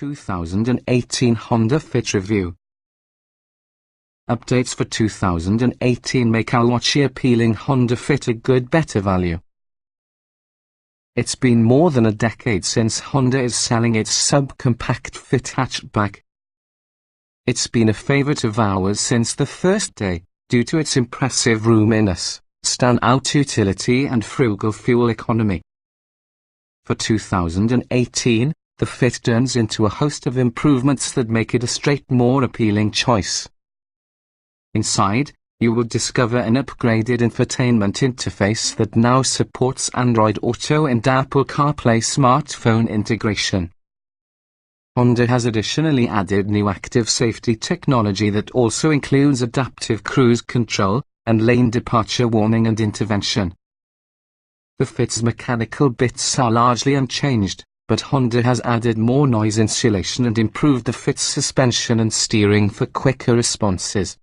2018 Honda Fit Review. Updates for 2018 make our watchy appealing Honda Fit a good better value. It's been more than a decade since Honda is selling its subcompact Fit hatchback. It's been a favorite of ours since the first day, due to its impressive roominess, stand-out utility and frugal fuel economy. For 2018, the Fit turns into a host of improvements that make it a straight more appealing choice. Inside, you will discover an upgraded infotainment interface that now supports Android Auto and Apple CarPlay smartphone integration. Honda has additionally added new active safety technology that also includes adaptive cruise control and lane departure warning and intervention. The Fit's mechanical bits are largely unchanged, but Honda has added more noise insulation and improved the Fit's suspension and steering for quicker responses.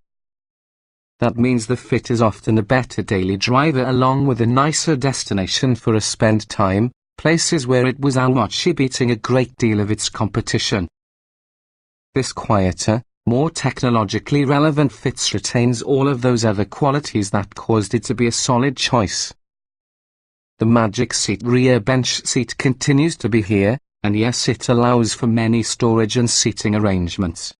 That means the Fit is often a better daily driver along with a nicer destination for a spend time, places where it was watchy beating a great deal of its competition. This quieter, more technologically relevant Fit retains all of those other qualities that caused it to be a solid choice. The Magic Seat rear bench seat continues to be here, and yes, it allows for many storage and seating arrangements.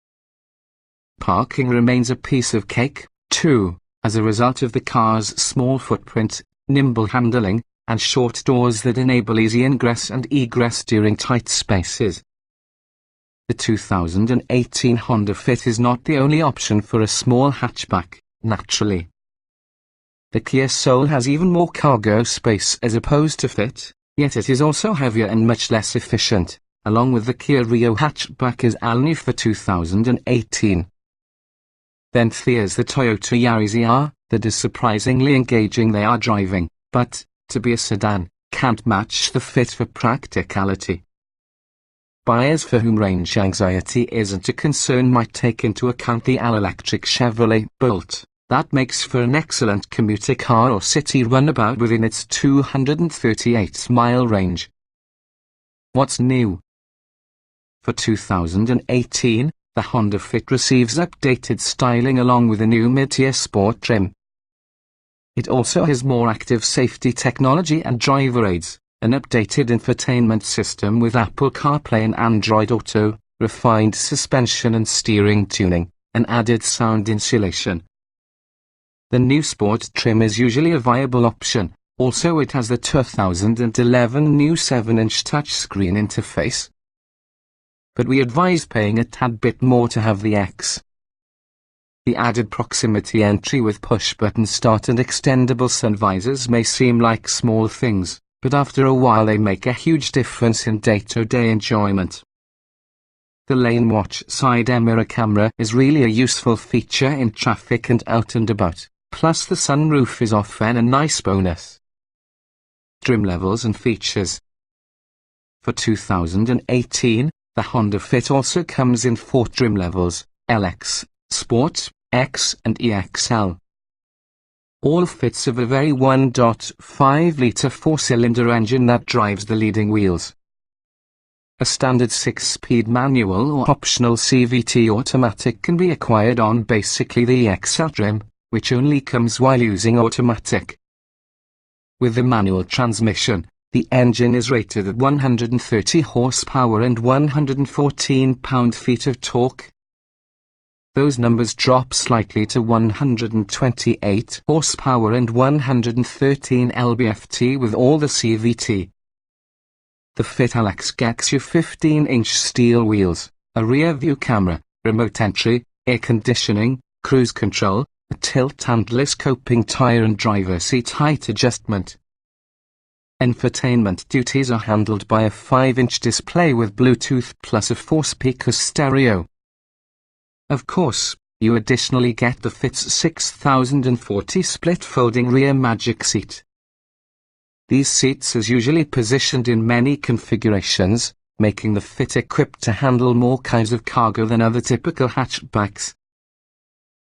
Parking remains a piece of cake, too, as a result of the car's small footprint, nimble handling, and short doors that enable easy ingress and egress during tight spaces. The 2018 Honda Fit is not the only option for a small hatchback, naturally. The Kia Soul has even more cargo space as opposed to Fit, yet it is also heavier and much less efficient, along with the Kia Rio hatchback is all new for 2018. Then there's the Toyota Yaris ER, that is surprisingly engaging they are driving, but, to be a sedan, can't match the Fit for practicality. Buyers for whom range anxiety isn't a concern might take into account the all-electric Chevrolet Bolt. That makes for an excellent commuter car or city runabout within its 238-mile range. What's new? For 2018, the Honda Fit receives updated styling along with a new mid-tier sport trim. It also has more active safety technology and driver aids, an updated infotainment system with Apple CarPlay and Android Auto, refined suspension and steering tuning, and added sound insulation. The new sport trim is usually a viable option, also it has the 2011 new 7-inch touchscreen interface. But we advise paying a tad bit more to have the X. The added proximity entry with push-button start and extendable sun visors may seem like small things, but after a while they make a huge difference in day-to-day enjoyment. The Lane Watch side mirror camera is really a useful feature in traffic and out and about. Plus the sunroof is often a nice bonus. Trim levels and features. For 2018, the Honda Fit also comes in 4 trim levels, LX, Sport, X and EXL. All Fits have a very 1.5-litre 4-cylinder engine that drives the leading wheels. A standard 6-speed manual or optional CVT automatic can be acquired on basically the EXL trim, which only comes while using automatic. With the manual transmission, the engine is rated at 130 horsepower and 114 pound-feet of torque. Those numbers drop slightly to 128 horsepower and 113 lb-ft with all the CVT. The Fit LX gets you 15-inch steel wheels, a rear-view camera, remote entry, air conditioning, cruise control, a tilt and telescoping tire and driver seat height adjustment. Infotainment duties are handled by a 5-inch display with Bluetooth plus a 4-speaker stereo. Of course, you additionally get the Fit's 6040 split folding rear Magic Seat. These seats is usually positioned in many configurations, making the Fit equipped to handle more kinds of cargo than other typical hatchbacks.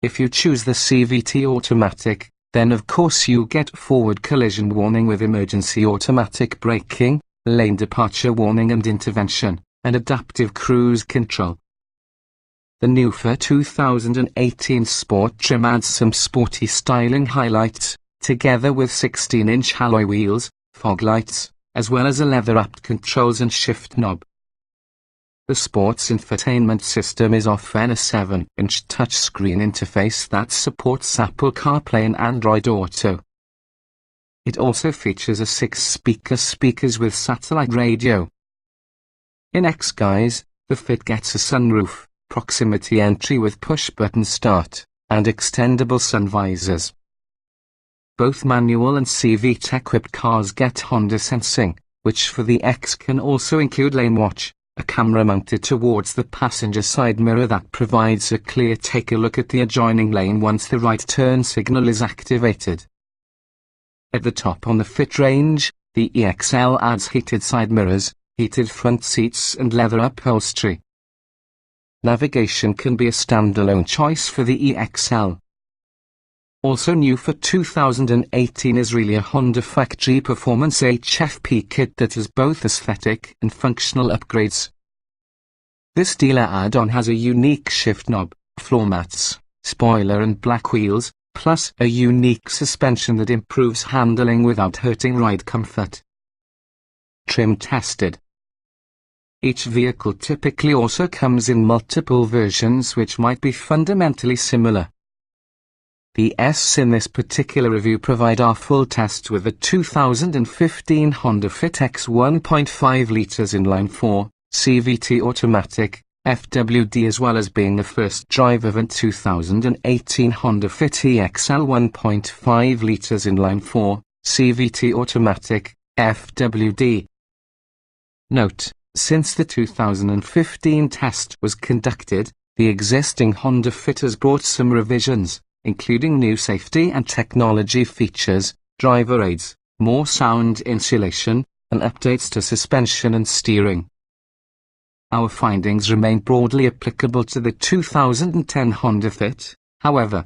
If you choose the CVT automatic, then of course you get forward collision warning with emergency automatic braking, lane departure warning and intervention, and adaptive cruise control. The new for 2018 Sport trim adds some sporty styling highlights, together with 16-inch alloy wheels, fog lights, as well as a leather-wrapped controls and shift knob. The sports infotainment system is often a 7-inch touchscreen interface that supports Apple CarPlay and Android Auto. It also features a 6-speaker speakers with satellite radio. In X-Guise, the Fit gets a sunroof, proximity entry with push-button start, and extendable sun visors. Both manual and CVT-equipped cars get Honda Sensing, which for the X can also include lane watch, a camera mounted towards the passenger side mirror that provides a clear take-a-look at the adjoining lane once the right turn signal is activated. At the top on the Fit range, the EXL adds heated side mirrors, heated front seats and leather upholstery. Navigation can be a standalone choice for the EXL. Also new for 2018 is really a Honda Factory Performance HFP kit that has both aesthetic and functional upgrades. This dealer add-on has a unique shift knob, floor mats, spoiler and black wheels, plus a unique suspension that improves handling without hurting ride comfort. Trim tested. Each vehicle typically also comes in multiple versions which might be fundamentally similar. The S in this particular review provide our full test with the 2015 Honda Fit X 1.5 litres inline-4, CVT automatic, FWD, as well as being the first drive of a 2018 Honda Fit EXL 1.5 litres inline-4, CVT automatic, FWD. Note: since the 2015 test was conducted, the existing Honda Fit has brought some revisions, including new safety and technology features, driver aids, more sound insulation, and updates to suspension and steering. Our findings remain broadly applicable to the 2010 Honda Fit, however.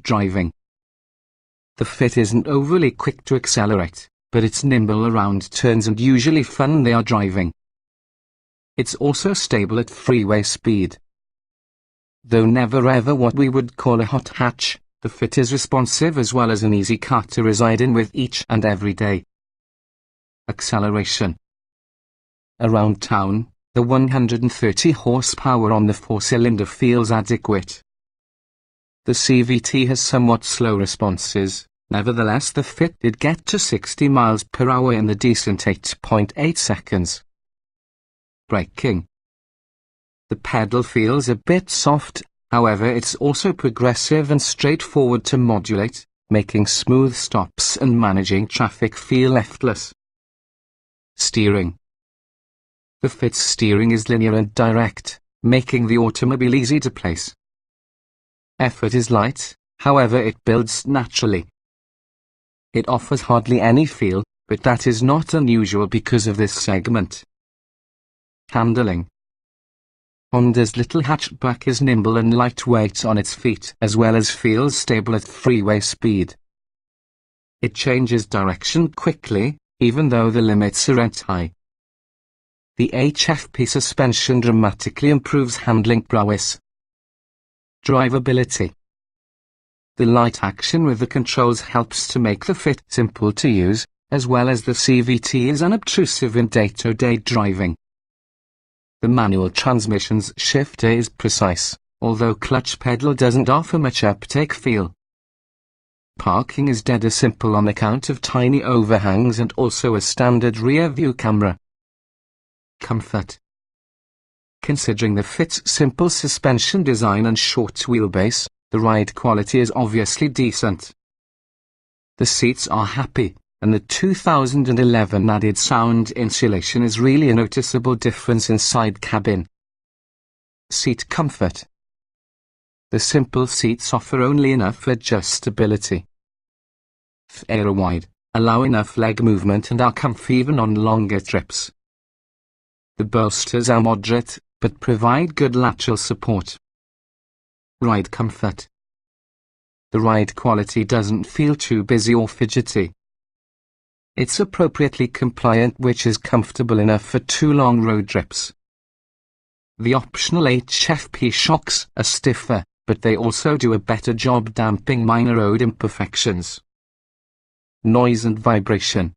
Driving. The Fit isn't overly quick to accelerate, but it's nimble around turns and usually fun they are driving. It's also stable at freeway speed. Though never ever what we would call a hot hatch, the Fit is responsive as well as an easy car to reside in with each and every day. Acceleration. Around town, the 130 horsepower on the 4-cylinder feels adequate. The CVT has somewhat slow responses. Nevertheless, the Fit did get to 60 miles per hour in the decent 8.8 seconds. Braking. The pedal feels a bit soft, however it's also progressive and straightforward to modulate, making smooth stops and managing traffic feel effortless. Steering. The Fit's steering is linear and direct, making the automobile easy to place. Effort is light, however it builds naturally. It offers hardly any feel, but that is not unusual because of this segment. Handling. Honda's little hatchback is nimble and lightweight on its feet as well as feels stable at freeway speed. It changes direction quickly, even though the limits are at high. The HFP suspension dramatically improves handling prowess. Drivability. The light action with the controls helps to make the Fit simple to use, as well as the CVT is unobtrusive in day-to-day driving. The manual transmission's shifter is precise, although clutch pedal doesn't offer much uptake feel. Parking is dead simple on account of tiny overhangs and also a standard rear view camera. Comfort. Considering the Fit's simple suspension design and short wheelbase, the ride quality is obviously decent. The seats are happy, and the 2011 added sound insulation is really a noticeable difference inside cabin. Seat comfort. The simple seats offer only enough adjustability. They are wide, allow enough leg movement and are comfy even on longer trips. The bolsters are moderate, but provide good lateral support. Ride comfort. The ride quality doesn't feel too busy or fidgety. It's appropriately compliant, which is comfortable enough for 2 long road trips. The optional HFP shocks are stiffer, but they also do a better job damping minor road imperfections. Noise and vibration.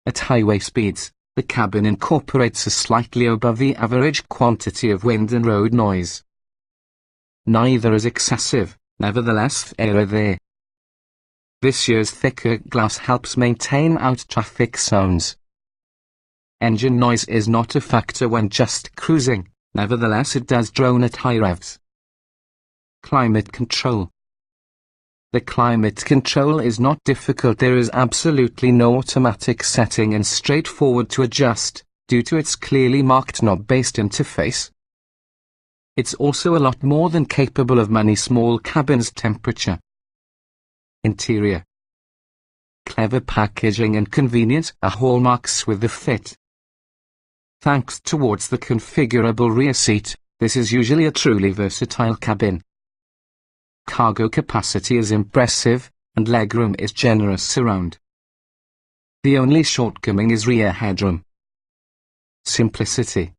At highway speeds, the cabin incorporates a slightly above the average quantity of wind and road noise. Neither is excessive, nevertheless there are there. This year's thicker glass helps maintain out-traffic sounds. Engine noise is not a factor when just cruising, nevertheless it does drone at high revs. Climate control. The climate control is not difficult. There is absolutely no automatic setting and straightforward to adjust, due to its clearly marked knob-based interface. It's also a lot more than capable of many small cabins' temperature. Interior. Clever packaging and convenience are hallmarks with the Fit. Thanks towards the configurable rear seat, this is usually a truly versatile cabin. Cargo capacity is impressive, and legroom is generous around. The only shortcoming is rear headroom. Simplicity.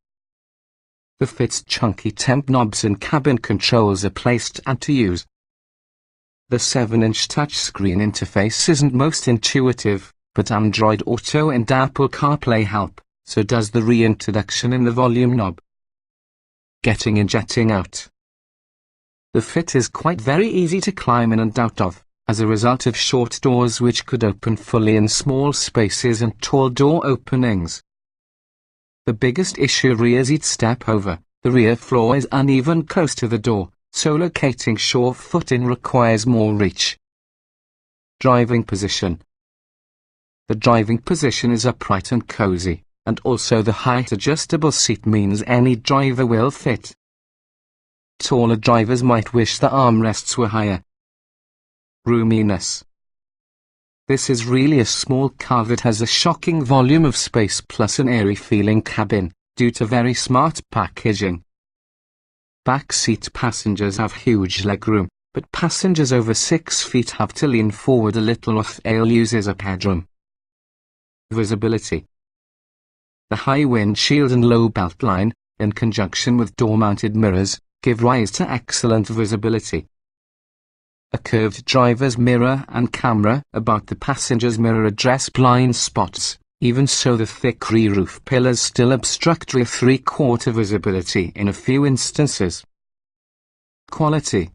The Fit's chunky temp knobs and cabin controls are placed and to use. The 7-inch touchscreen interface isn't most intuitive, but Android Auto and Apple CarPlay help, so does the reintroduction in the volume knob. Getting and jetting out. The Fit is quite very easy to climb in and out of, as a result of short doors which could open fully in small spaces and tall door openings. The biggest issue rear seat step over. The rear floor is uneven close to the door, so locating sure footing requires more reach. Driving position. The driving position is upright and cozy, and also the height adjustable seat means any driver will fit. Taller drivers might wish the armrests were higher. Roominess. This is really a small car that has a shocking volume of space plus an airy feeling cabin, due to very smart packaging. Back seat passengers have huge legroom, but passengers over 6 feet have to lean forward a little or they'll uses up headroom. Visibility. The high windshield and low beltline, in conjunction with door-mounted mirrors, give rise to excellent visibility. A curved driver's mirror and camera about the passenger's mirror address blind spots. Even so, the thick rear roof pillars still obstruct rear 3/4 visibility in a few instances. Quality.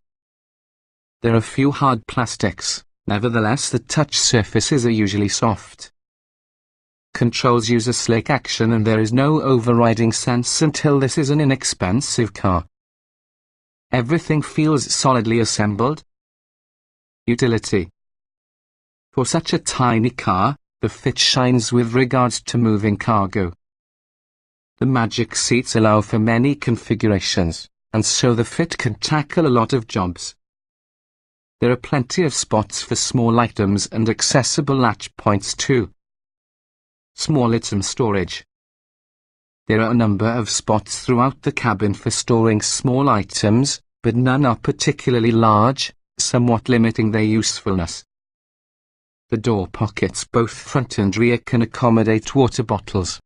There are few hard plastics, nevertheless the touch surfaces are usually soft. Controls use a slick action and there is no overriding sense until this is an inexpensive car. Everything feels solidly assembled. Utility. For such a tiny car, the Fit shines with regards to moving cargo. The magic seats allow for many configurations, and so the Fit can tackle a lot of jobs. There are plenty of spots for small items and accessible latch points too. Small item storage. There are a number of spots throughout the cabin for storing small items, but none are particularly large, somewhat limiting their usefulness. The door pockets both front and rear can accommodate water bottles.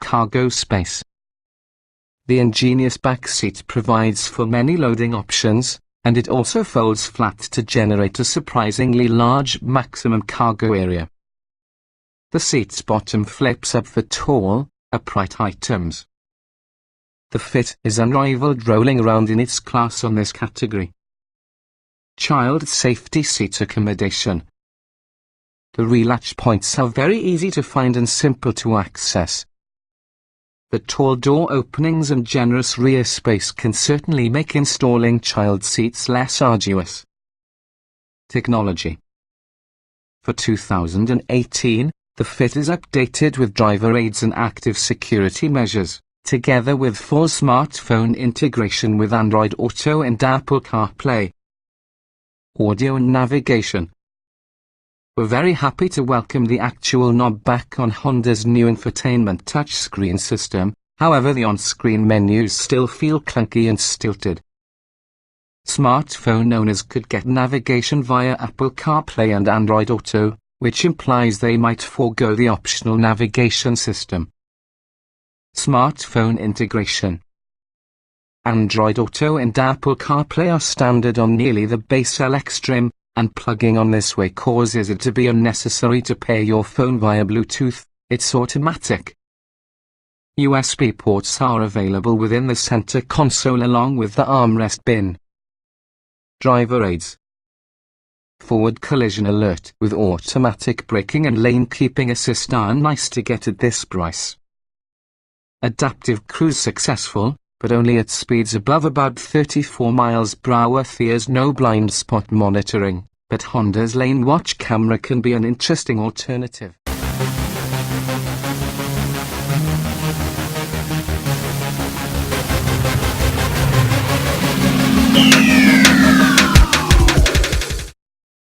Cargo space. The ingenious back seat provides for many loading options, and it also folds flat to generate a surprisingly large maximum cargo area. The seat's bottom flips up for tall, upright items. The Fit is unrivaled, rolling around in its class on this category. Child safety seat accommodation. The relatch points are very easy to find and simple to access. The tall door openings and generous rear space can certainly make installing child seats less arduous. Technology. For 2018, the Fit is updated with driver aids and active security measures, together with full smartphone integration with Android Auto and Apple CarPlay. Audio and navigation. We're very happy to welcome the actual knob back on Honda's new infotainment touchscreen system, however the on-screen menus still feel clunky and stilted. Smartphone owners could get navigation via Apple CarPlay and Android Auto, which implies they might forego the optional navigation system. Smartphone integration. Android Auto and Apple CarPlay are standard on nearly the base LX trim, and plugging on this way causes it to be unnecessary to pair your phone via Bluetooth. It's automatic. USB ports are available within the center console along with the armrest bin. Driver aids. Forward collision alert with automatic braking and lane keeping assist are nice to get at this price. Adaptive cruise successful, but only at speeds above about 34 miles per hour. There's no blind spot monitoring, but Honda's lane watch camera can be an interesting alternative.